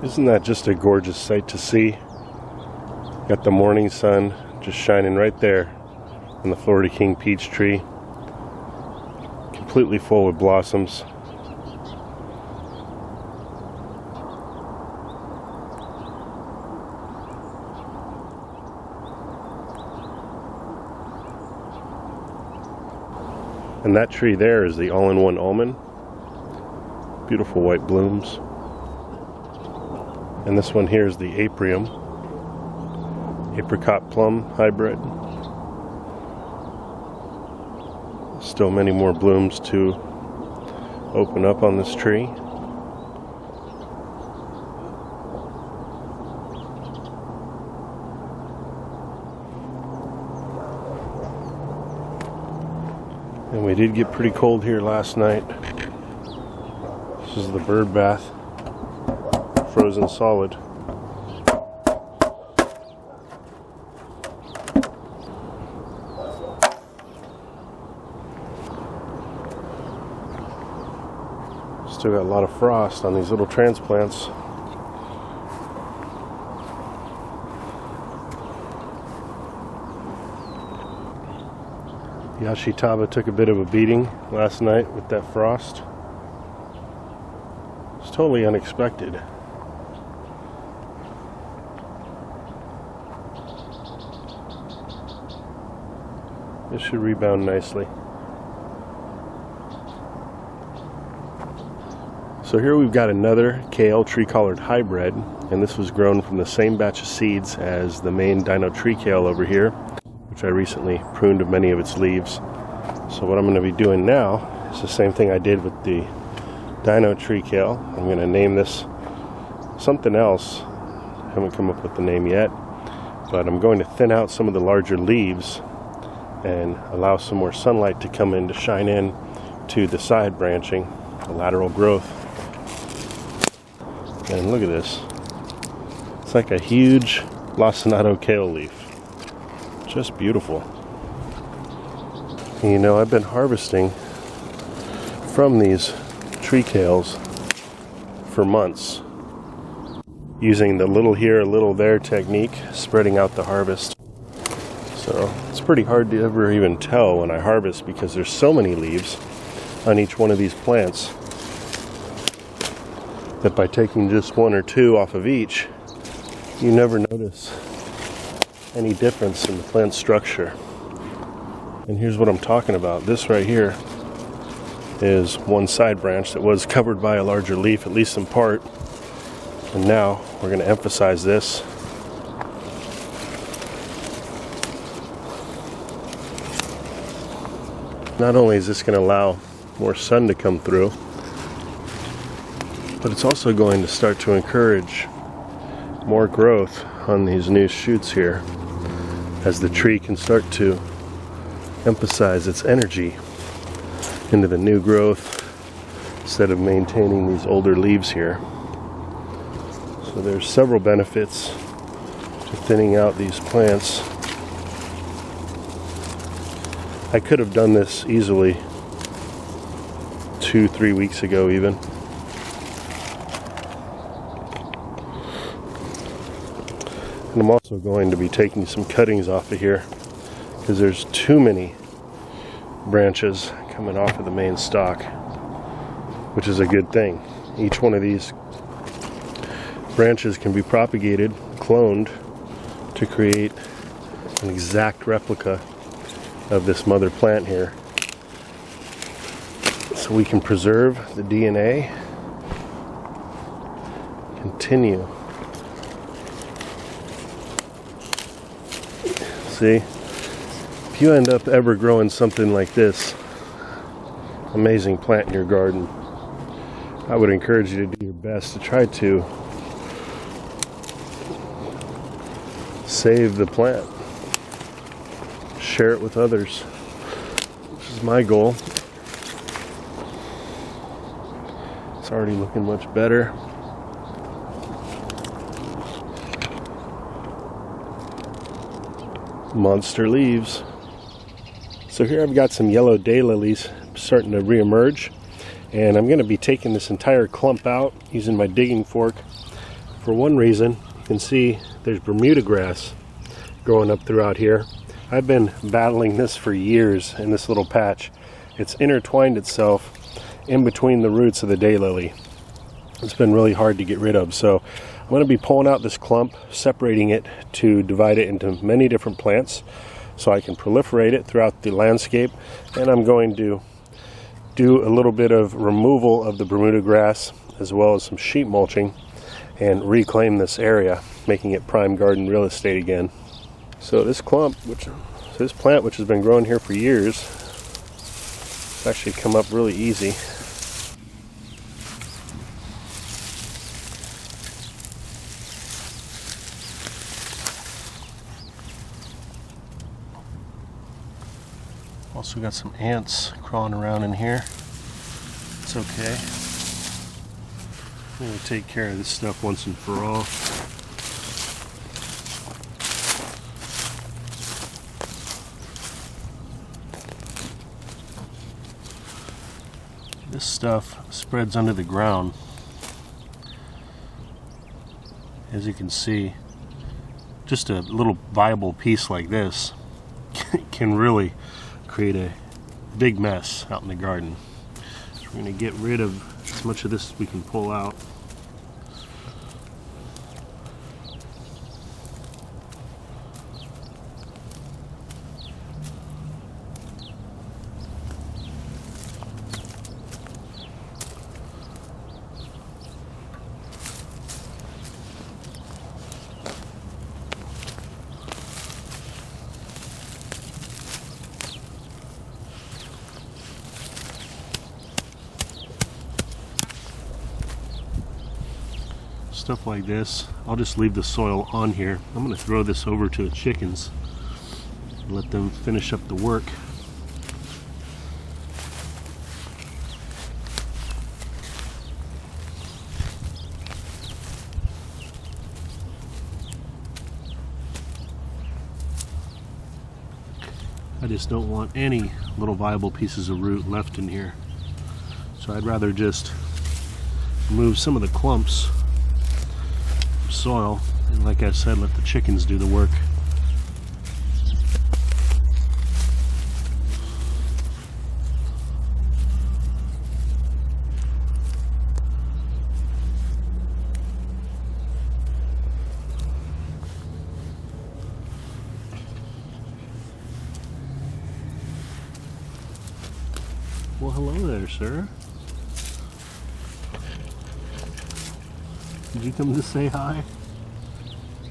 Isn't that just a gorgeous sight to see? Got the morning sun just shining right there on the Florida King peach tree, completely full with blossoms. And that tree there is the all-in-one almond. Beautiful white blooms. And this one here is the aprium, apricot plum hybrid. Still many more blooms to open up on this tree. And we did get pretty cold here last night. This is the bird bath. Frozen solid. Still got a lot of frost on these little transplants. The Ashitaba took a bit of a beating last night with that frost. It's totally unexpected. This should rebound nicely. So here we've got another kale tree-collared hybrid, and this was grown from the same batch of seeds as the main Dino tree kale over here, which I recently pruned of many of its leaves. So what I'm going to be doing now is the same thing I did with the Dino tree kale. I'm going to name this something else. I haven't come up with the name yet, but I'm going to thin out some of the larger leaves and allow some more sunlight to come in to shine in to the side branching, the lateral growth. And look at this. It's like a huge lacinato kale leaf. Just beautiful. And you know, I've been harvesting from these tree kales for months, using the little here, little there technique, spreading out the harvest. So it's pretty hard to ever even tell when I harvest because there's so many leaves on each one of these plants that by taking just one or two off of each, you never notice any difference in the plant structure. And here's what I'm talking about. This right here is one side branch that was covered by a larger leaf, at least in part. And now we're going to emphasize this. Not only is this going to allow more sun to come through, but it's also going to start to encourage more growth on these new shoots here, as the tree can start to emphasize its energy into the new growth instead of maintaining these older leaves here. So there's several benefits to thinning out these plants. I could have done this easily 2-3 weeks ago even. And I'm also going to be taking some cuttings off of here because there's too many branches coming off of the main stalk, which is a good thing. Each one of these branches can be propagated, cloned, to create an exact replica of this mother plant here, so we can preserve the DNA, continue. See, if you end up ever growing something like this amazing plant in your garden, I would encourage you to do your best to try to save the plant. Share it with others, which is my goal. It's already looking much better. Monster leaves. So here I've got some yellow daylilies starting to reemerge, and I'm going to be taking this entire clump out using my digging fork. For one reason, you can see there's Bermuda grass growing up throughout here. I've been battling this for years in this little patch. It's intertwined itself in between the roots of the daylily. It's been really hard to get rid of, so I'm going to be pulling out this clump, separating it to divide it into many different plants so I can proliferate it throughout the landscape. And I'm going to do a little bit of removal of the Bermuda grass as well as some sheet mulching and reclaim this area, making it prime garden real estate again. So this plant which has been growing here for years, it's actually come up really easy. Also got some ants crawling around in here. It's okay. I'm going to take care of this stuff once and for all. This stuff spreads under the ground. As you can see, just a little viable piece like this can really create a big mess out in the garden. So we're going to get rid of as much of this as we can pull out. Stuff like this, I'll just leave the soil on here. I'm going to throw this over to the chickens and let them finish up the work. I just don't want any little viable pieces of root left in here. So I'd rather just remove some of the clumps soil, and like I said, let the chickens do the work. Well, hello there, sir. Did you come to say hi?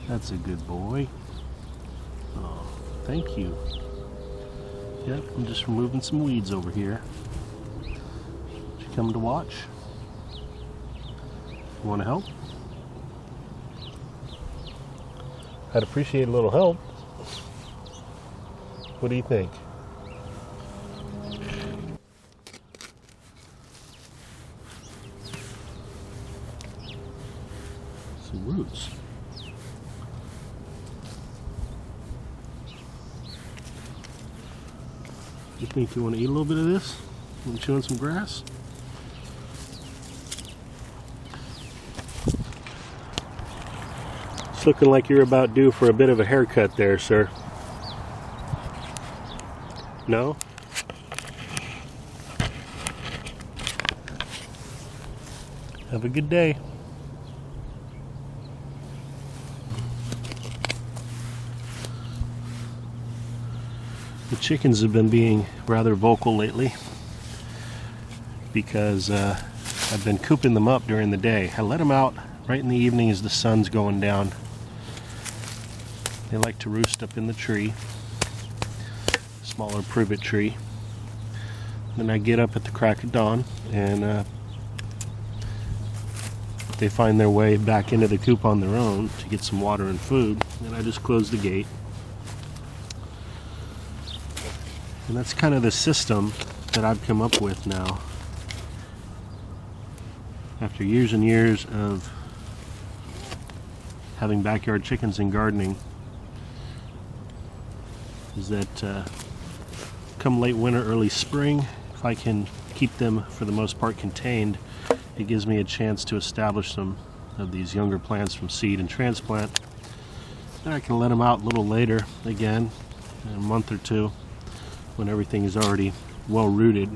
That's a good boy. Oh, thank you. Yep, I'm just removing some weeds over here. Did you come to watch? You want to help? I'd appreciate a little help. What do you think? Roots. You think you want to eat a little bit of this? Want to chew on some grass? It's looking like you're about due for a bit of a haircut there, sir. No? Have a good day. The chickens have been being rather vocal lately because I've been cooping them up during the day. I let them out right in the evening as the sun's going down. They like to roost up in the tree, smaller privet tree. Then I get up at the crack of dawn and they find their way back into the coop on their own to get some water and food. And I just close the gate. And that's kind of the system that I've come up with now. After years and years of having backyard chickens and gardening, is that come late winter, early spring, if I can keep them for the most part contained, it gives me a chance to establish some of these younger plants from seed and transplant. And I can let them out a little later again, in a month or two, when everything is already well rooted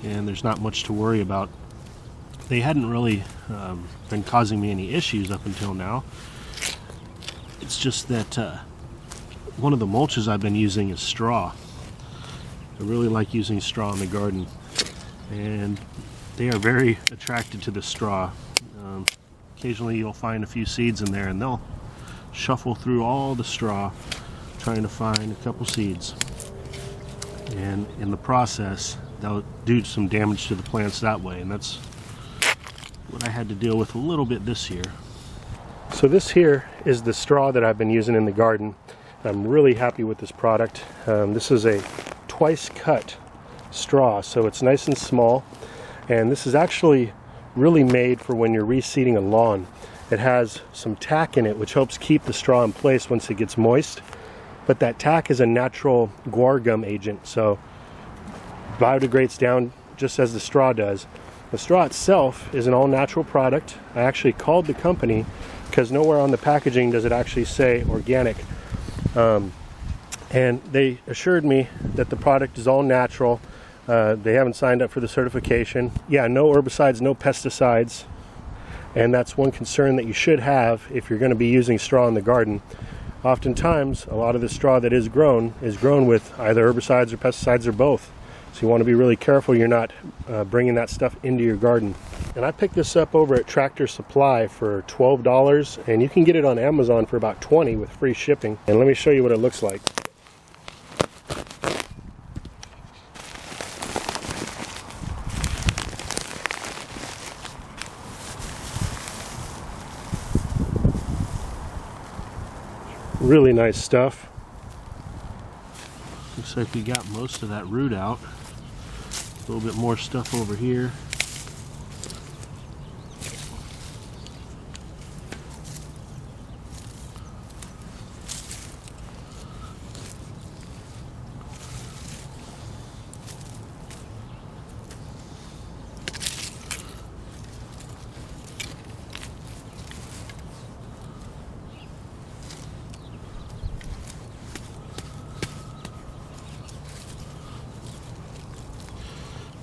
and there's not much to worry about. They hadn't really been causing me any issues up until now. It's just that one of the mulches I've been using is straw. I really like using straw in the garden, and they are very attracted to the straw. Occasionally you'll find a few seeds in there and they'll shuffle through all the straw trying to find a couple seeds, and in the process they'll do some damage to the plants that way, and that's what I had to deal with a little bit this year. So this here is the straw that I've been using in the garden. I'm really happy with this product. This is a twice cut straw, so it's nice and small, and this is actually really made for when you're reseeding a lawn. It has some tack in it which helps keep the straw in place once it gets moist, but that tack is a natural guar gum agent, so biodegrades down just as the straw does. The straw itself is an all-natural product. I actually called the company because nowhere on the packaging does it actually say organic, and they assured me that the product is all natural. They haven't signed up for the certification. Yeah, no herbicides, no pesticides, and that's one concern that you should have if you're going to be using straw in the garden. Oftentimes, a lot of the straw that is grown with either herbicides or pesticides or both. So you want to be really careful you're not bringing that stuff into your garden. And I picked this up over at Tractor Supply for $12, and you can get it on Amazon for about $20 with free shipping. And let me show you what it looks like. Really nice stuff. Looks like we got most of that root out. A little bit more stuff over here.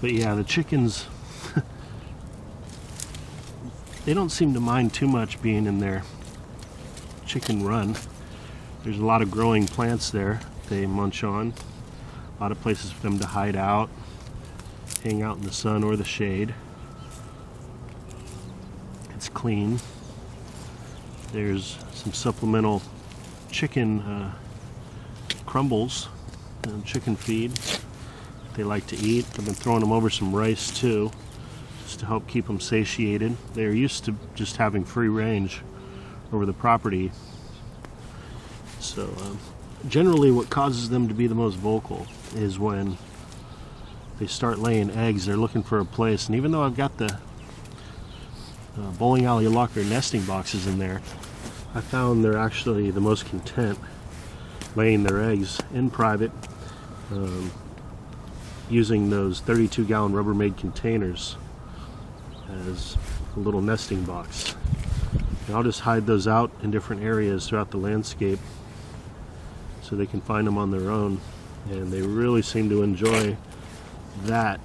But yeah, the chickens, they don't seem to mind too much being in their chicken run. There's a lot of growing plants there they munch on. A lot of places for them to hide out, hang out in the sun or the shade. It's clean. There's some supplemental chicken crumbles and chicken feed they like to eat. I've been throwing them over some rice too, just to help keep them satiated. They're used to just having free range over the property. So generally what causes them to be the most vocal is when they start laying eggs. They're looking for a place, and even though I've got the bowling alley locker nesting boxes in there, I found they're actually the most content laying their eggs in private, using those 32-gallon Rubbermaid containers as a little nesting box. And I'll just hide those out in different areas throughout the landscape so they can find them on their own, and they really seem to enjoy that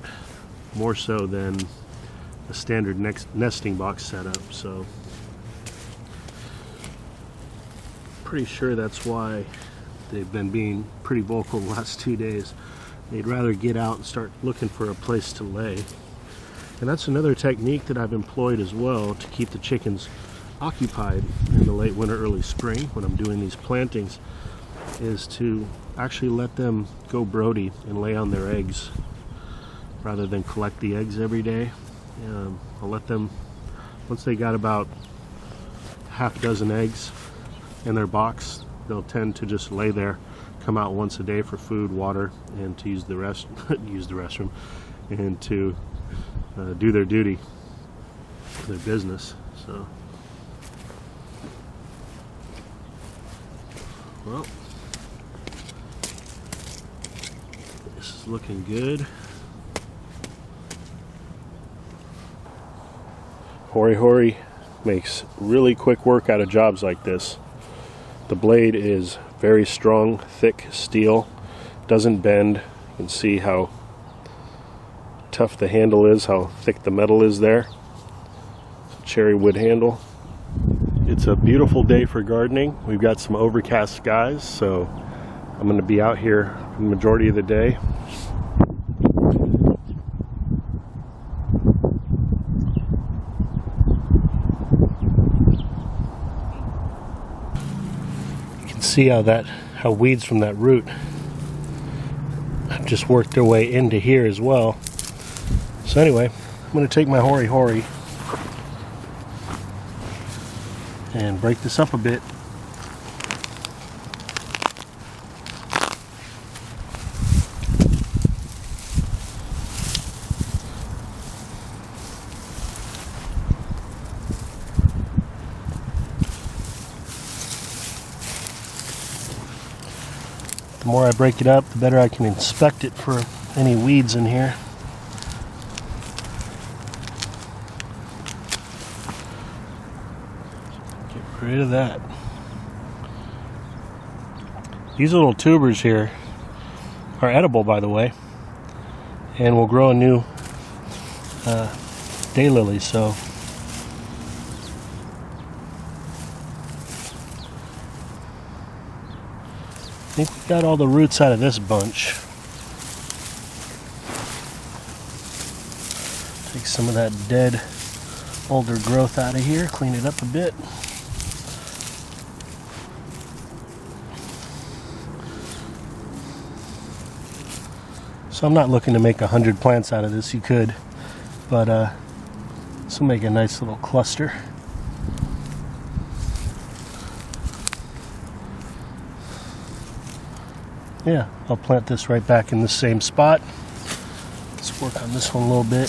more so than a standard nesting box setup. So pretty sure that's why they've been being pretty vocal the last 2 days. They'd rather get out and start looking for a place to lay. And that's another technique that I've employed as well to keep the chickens occupied in the late winter, early spring when I'm doing these plantings, is to actually let them go Brody and lay on their eggs rather than collect the eggs every day. I'll let them, once they got about half a dozen eggs in their box, they'll tend to just lay there, come out once a day for food, water, and to use the restroom, and to do their duty, their business. So, well, this is looking good. Hory hory makes really quick work out of jobs like this. The blade is very strong, thick steel, doesn't bend. You can see how tough the handle is, how thick the metal is there. Cherry wood handle. It's a beautiful day for gardening. We've got some overcast skies, so I'm going to be out here the majority of the day. You can see how weeds from that root have just worked their way into here as well. So anyway, I'm going to take my hori and break this up a bit. The more I break it up, the better I can inspect it for any weeds in here. Get rid of that. These little tubers here are edible, by the way, and will grow a new daylily. So I think we got all the roots out of this bunch. Take some of that dead, older growth out of here, clean it up a bit. So I'm not looking to make 100 plants out of this. You could, but this will make a nice little cluster. Yeah, I'll plant this right back in the same spot. Let's work on this one a little bit.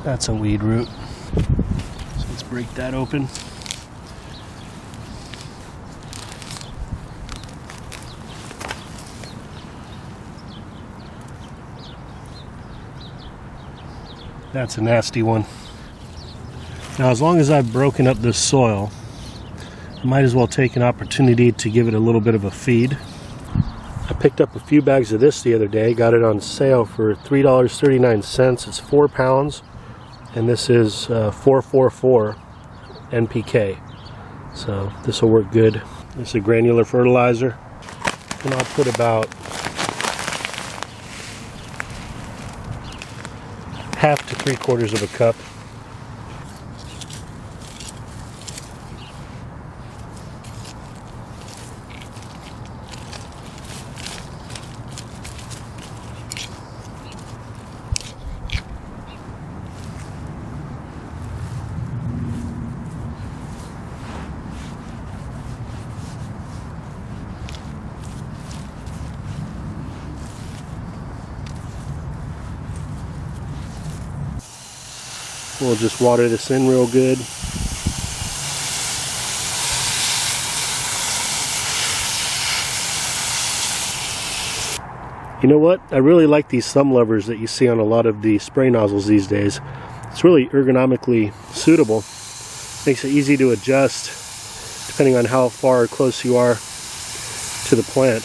That's a weed root. So let's break that open. That's a nasty one. Now, as long as I've broken up this soil, I might as well take an opportunity to give it a little bit of a feed. I picked up a few bags of this the other day, got it on sale for $3.39. It's 4 pounds, and this is 444 NPK. So this will work good. This is a granular fertilizer, and I'll put about half to 3/4 of a cup. We'll just water this in real good. You know what? I really like these thumb levers that you see on a lot of the spray nozzles these days. It's really ergonomically suitable. Makes it easy to adjust depending on how far or close you are to the plant.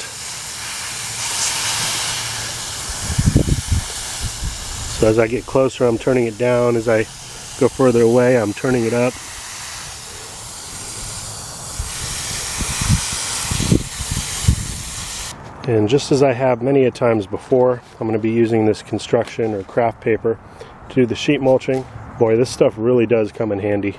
So as I get closer, I'm turning it down. As I go further away, I'm turning it up. And just as I have many a times before, I'm going to be using this construction or craft paper to do the sheet mulching. Boy, this stuff really does come in handy.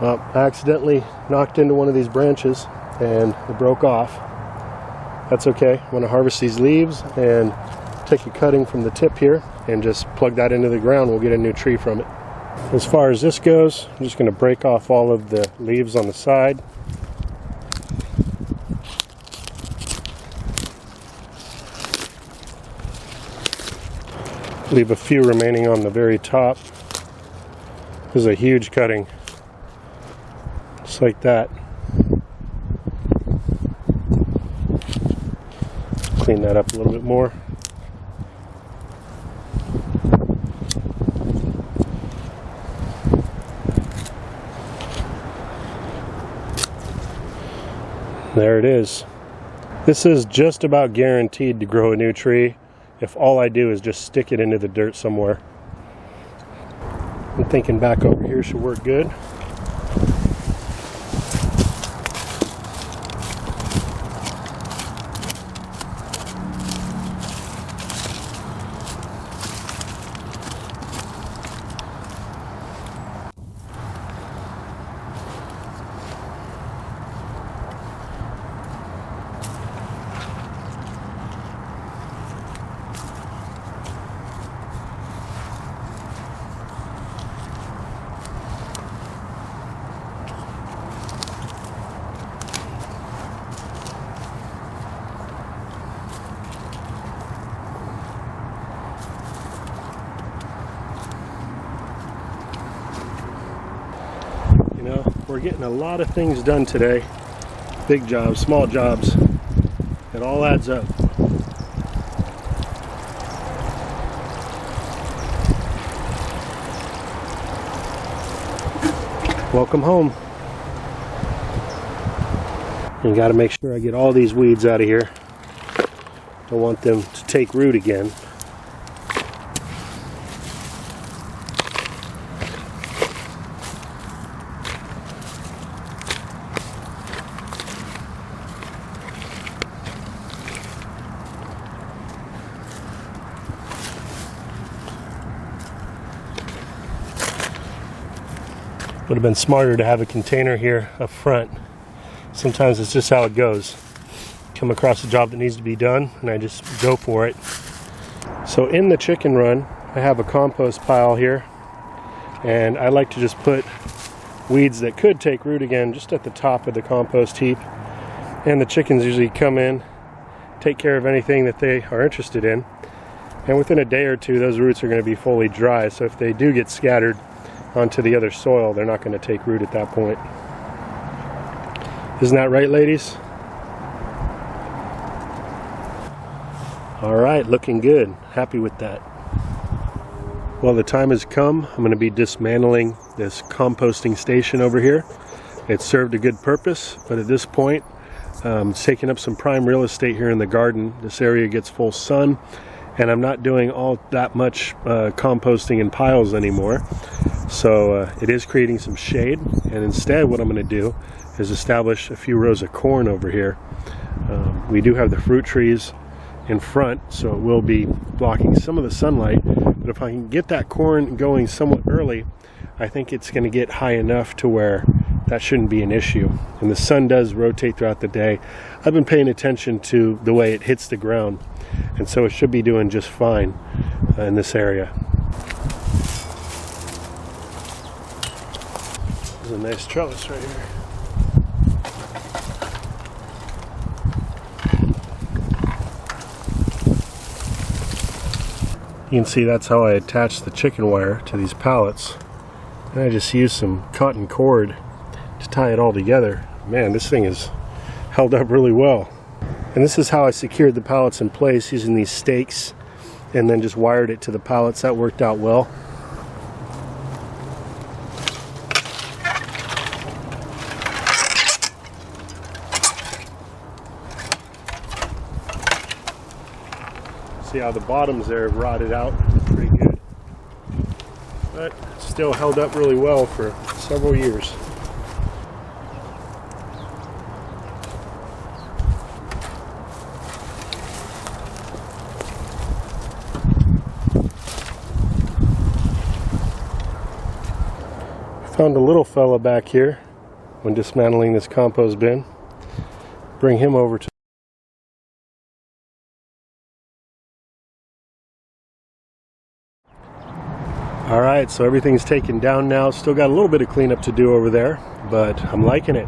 Well, I accidentally knocked into one of these branches and it broke off. That's okay. I'm going to harvest these leaves and take a cutting from the tip here and just plug that into the ground. We'll get a new tree from it. As far as this goes, I'm just going to break off all of the leaves on the side. Leave a few remaining on the very top. This is a huge cutting. Just like that. Clean that up a little bit more. There it is. This is just about guaranteed to grow a new tree if all I do is just stick it into the dirt somewhere. I'm thinking back over here should work good. We're getting a lot of things done today. Big jobs, small jobs. It all adds up. Welcome home. You got to make sure I get all these weeds out of here. Don't want them to take root again. Would have been smarter to have a container here up front. Sometimes it's just how it goes. Come across a job that needs to be done and I just go for it. So in the chicken run, I have a compost pile here, and I like to just put weeds that could take root again just at the top of the compost heap. And the chickens usually come in, take care of anything that they are interested in. And within a day or two, those roots are going to be fully dry. So if they do get scattered onto the other soil, they're not going to take root at that point. Isn't that right, ladies? All right, looking good. Happy with that. Well, the time has come. I'm going to be dismantling this composting station over here. It served a good purpose, but at this point, it's taking up some prime real estate here in the garden. This area gets full sun, and I'm not doing all that much composting in piles anymore. So it is creating some shade, and instead what I'm going to do is establish a few rows of corn over here. We do have the fruit trees in front, so it will be blocking some of the sunlight, but if I can get that corn going somewhat early, I think it's going to get high enough to where that shouldn't be an issue. And the sun does rotate throughout the day. I've been paying attention to the way it hits the ground, and so it should be doing just fine in this area. There's a nice trellis right here. You can see that's how I attach the chicken wire to these pallets. And I just use some cotton cord to tie it all together. Man, this thing is held up really well. And this is how I secured the pallets in place, using these stakes and then just wired it to the pallets. That worked out well. See how the bottoms there have rotted out pretty good, but still held up really well for several years. Found a little fella back here when dismantling this compost bin. Bring him over to. Alright, so everything's taken down now. Still got a little bit of cleanup to do over there, but I'm liking it.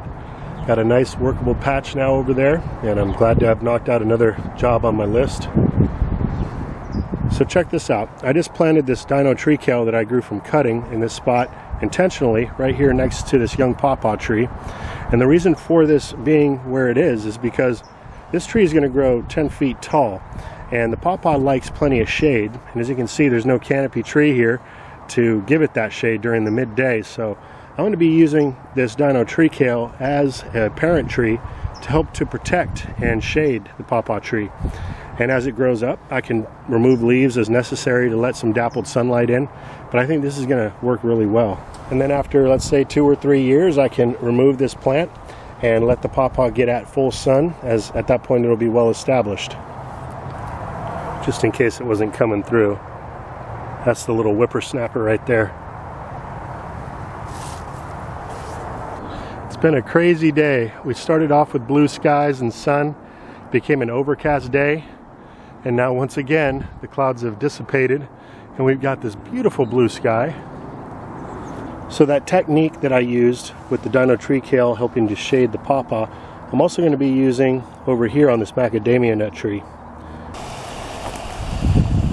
Got a nice workable patch now over there, and I'm glad to have knocked out another job on my list. So check this out. I just planted this Dino tree kale that I grew from cutting in this spot intentionally right here next to this young pawpaw tree. And the reason for this being where it is because this tree is going to grow 10 feet tall, and the pawpaw likes plenty of shade, and as you can see there's no canopy tree here to give it that shade during the midday. So I'm going to be using this Dino tree kale as a parent tree to help to protect and shade the pawpaw tree. And as it grows up, I can remove leaves as necessary to let some dappled sunlight in. But I think this is going to work really well. And then after, let's say, 2 or 3 years, I can remove this plant and let the pawpaw get at full sun, as at that point it'll be well established. Just in case it wasn't coming through. That's the little whippersnapper right there. It's been a crazy day. We started off with blue skies and sun. It became an overcast day. And now once again, the clouds have dissipated and we've got this beautiful blue sky. So that technique that I used with the Dino tree kale helping to shade the pawpaw, I'm also going to be using over here on this macadamia nut tree.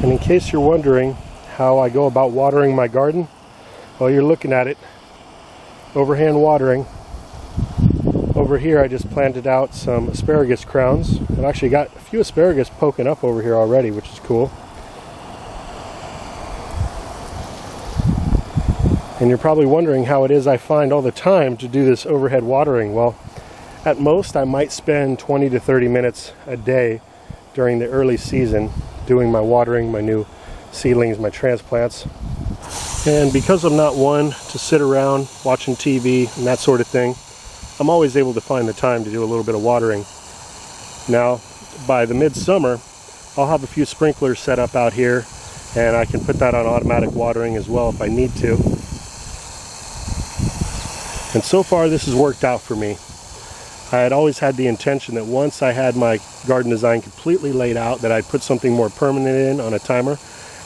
And in case you're wondering how I go about watering my garden, well, you're looking at it, overhand watering. Over here I just planted out some asparagus crowns. I've actually got a few asparagus poking up over here already, which is cool. And you're probably wondering how it is I find all the time to do this overhead watering. Well, at most I might spend 20 to 30 minutes a day during the early season doing my watering, my new seedlings, my transplants. And because I'm not one to sit around watching TV and that sort of thing, I'm always able to find the time to do a little bit of watering. Now, by the midsummer, I'll have a few sprinklers set up out here, and I can put that on automatic watering as well if I need to. And so far, this has worked out for me. I had always had the intention that once I had my garden design completely laid out, that I'd put something more permanent in on a timer,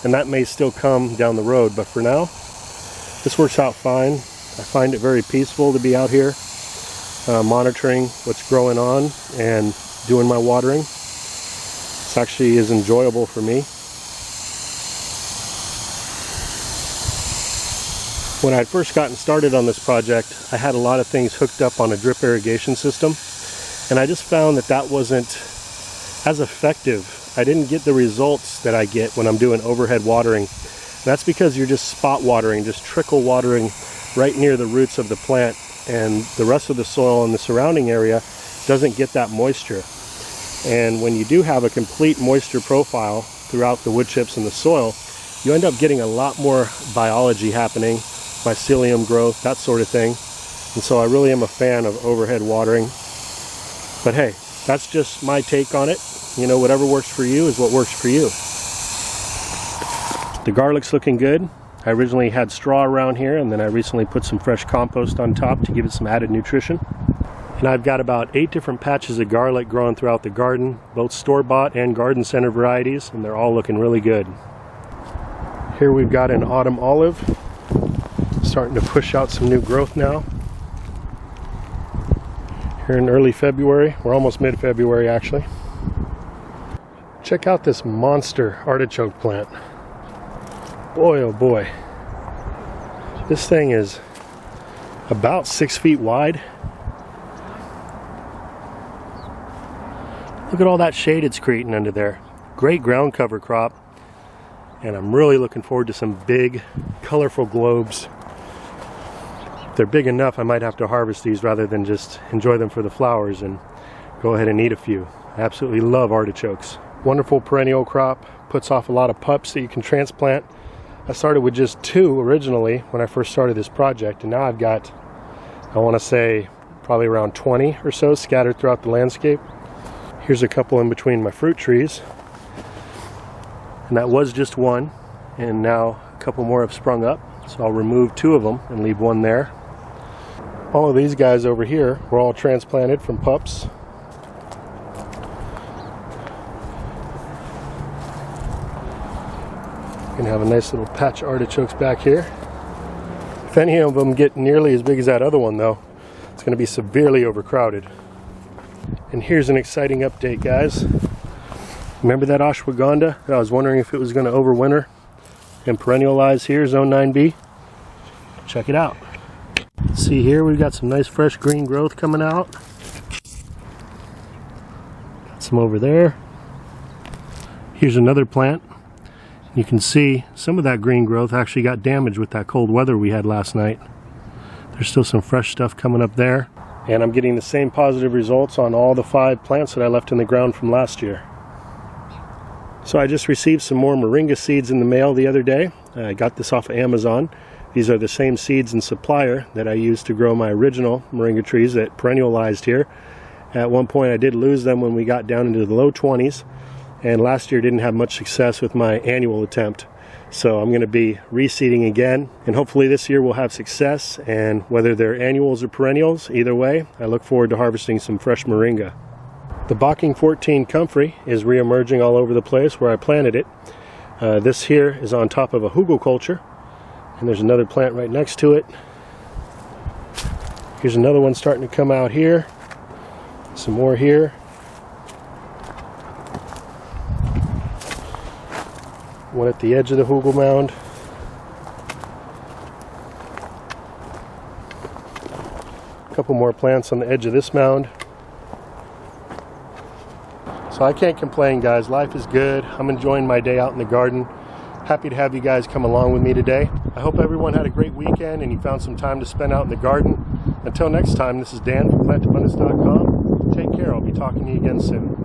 and that may still come down the road. But for now, this works out fine. I find it very peaceful to be out here. Monitoring what's growing on and doing my watering. It's actually is enjoyable for me. When I had first gotten started on this project, I had a lot of things hooked up on a drip irrigation system, and I just found that that wasn't as effective. I didn't get the results that I get when I'm doing overhead watering. And that's because you're just spot watering, just trickle watering right near the roots of the plant, and the rest of the soil in the surrounding area doesn't get that moisture. And when you do have a complete moisture profile throughout the wood chips and the soil, you end up getting a lot more biology happening, mycelium growth, that sort of thing. And so I really am a fan of overhead watering. But hey, that's just my take on it. You know, whatever works for you is what works for you. The garlic's looking good. I originally had straw around here, and then I recently put some fresh compost on top to give it some added nutrition. And I've got about 8 different patches of garlic growing throughout the garden, both store-bought and garden center varieties, and they're all looking really good. Here we've got an autumn olive, starting to push out some new growth now. Here in early February, we're almost mid-February actually. Check out this monster artichoke plant. Boy, oh boy. This thing is about 6 feet wide. Look at all that shade it's creating under there. Great ground cover crop. And I'm really looking forward to some big, colorful globes. If they're big enough, I might have to harvest these rather than just enjoy them for the flowers and go ahead and eat a few. I absolutely love artichokes. Wonderful perennial crop. Puts off a lot of pups that you can transplant. I started with just 2 originally when I first started this project, and now I've got, I want to say, probably around 20 or so scattered throughout the landscape. Here's a couple in between my fruit trees, and that was just one, and now a couple more have sprung up, so I'll remove 2 of them and leave 1 there. All of these guys over here were all transplanted from pups. Gonna have a nice little patch of artichokes back here. If any of them get nearly as big as that other one though, it's gonna be severely overcrowded. And here's an exciting update, guys. Remember that ashwagandha? I was wondering if it was gonna overwinter and perennialize here, zone 9B. Check it out. See here, we've got some nice fresh green growth coming out. Got some over there. Here's another plant. You can see some of that green growth actually got damaged with that cold weather we had last night. There's still some fresh stuff coming up there. And I'm getting the same positive results on all the 5 plants that I left in the ground from last year. So I just received some more Moringa seeds in the mail the other day. I got this off of Amazon. These are the same seeds and supplier that I used to grow my original Moringa trees that perennialized here. At one point I did lose them when we got down into the low 20s, and last year didn't have much success with my annual attempt. So I'm going to be reseeding again, and hopefully this year we'll have success, and whether they're annuals or perennials, either way, I look forward to harvesting some fresh Moringa. The Bocking 14 comfrey is re-emerging all over the place where I planted it. This here is on top of a hugelkultur. And there's another plant right next to it. Here's another one starting to come out here. Some more here. One at the edge of the hugel mound. A couple more plants on the edge of this mound. So I can't complain, guys. Life is good. I'm enjoying my day out in the garden. Happy to have you guys come along with me today. I hope everyone had a great weekend and you found some time to spend out in the garden. Until next time, this is Dan from PlantAbundance.com. Take care. I'll be talking to you again soon.